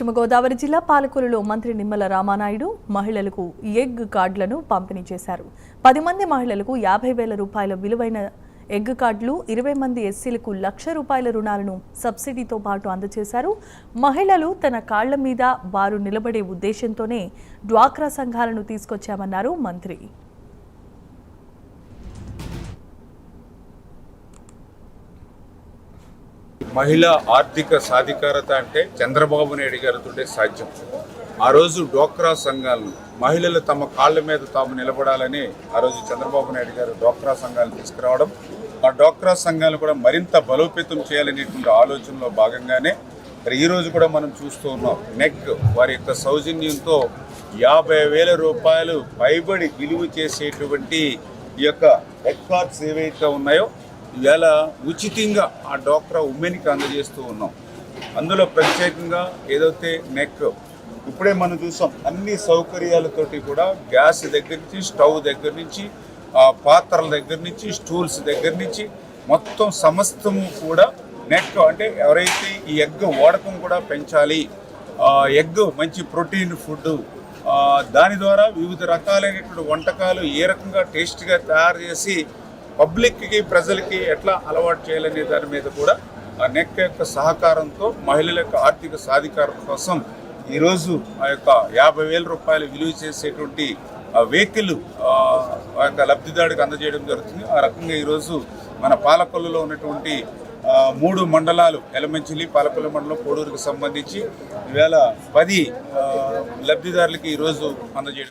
పశ్చిమ గోదావరి జిల్లా పాలకొల్లులో మంత్రి నిమ్మల రామానాయుడు మహిళలకు ఎగ్ కార్డులను పంపిణీ చేశారు. 10 మంది మహిళలకు 50,000 రూపాయల విలువైన ఎగ్ కార్డులు, 20 మంది ఎస్సీలకు ₹1,00,000 రుణాలను సబ్సిడీతో పాటు అందజేశారు. మహిళలు తన కాళ్ల మీద వారు నిలబడే ఉద్దేశంతోనే డ్వాక్రా సంఘాలను తీసుకొచ్చామన్నారు మంత్రి. మహిళా ఆర్థిక సాధికారత అంటే చంద్రబాబు నాయుడు గారితోటే సాధ్యం. ఆ రోజు డ్వాక్రా సంఘాలను మహిళలు తమ కాళ్ళ మీద తాము నిలబడాలని ఆ రోజు చంద్రబాబు నాయుడు గారు డ్వాక్రా సంఘాలు తీసుకురావడం, ఆ డ్వాక్రా సంఘాలు కూడా మరింత బలోపేతం చేయాలనేటువంటి ఆలోచనలో భాగంగానే మరి ఈరోజు కూడా మనం చూస్తూ ఉన్నాం. నెక్ వారి యొక్క సౌజన్యంతో 50,000 రూపాయలు పైబడి విలువ చేసేటువంటి ఈ యొక్క ఎగ్ కార్డ్స్ ఏవైతే ఉన్నాయో ఇవాళ ఉచితంగా ఆ డ్వాక్రా ఉమెన్కి అందజేస్తూ ఉన్నాం. అందులో ప్రత్యేకంగా ఏదైతే నెక్ ఇప్పుడే మనం చూసాం, అన్ని సౌకర్యాలతోటి కూడా గ్యాస్ దగ్గర నుంచి, స్టవ్ దగ్గర నుంచి, పాత్రల దగ్గర నుంచి, స్టూల్స్ దగ్గర నుంచి మొత్తం సమస్తము కూడా నెక్ అంటే ఎవరైతే ఈ ఎగ్ వాడకం కూడా పెంచాలి, ఎగ్ మంచి ప్రోటీన్ ఫుడ్, దాని ద్వారా వివిధ రకాలైనటువంటి వంటకాలు ఏ రకంగా టేస్ట్గా తయారు చేసి పబ్లిక్కి ప్రజలకి ఎట్లా అలవాటు చేయాలనే దాని మీద కూడా ఆ నెక్ యొక్క సహకారంతో మహిళల యొక్క ఆర్థిక సాధికారత కోసం ఈరోజు ఆ యొక్క 50,000 రూపాయలు విలువ చేసేటువంటి వెహికల్ ఆ యొక్క లబ్ధిదారుడికి అందజేయడం జరుగుతుంది. ఆ రకంగా ఈరోజు మన పాలకొల్లులో ఉన్నటువంటి 3 మండలాలు, ఎలమంచిలి, పాలకొల్లు మండలం, కోడూరుకి సంబంధించి ఈవేళ 10 లబ్ధిదారులకి ఈరోజు అందజేయడం.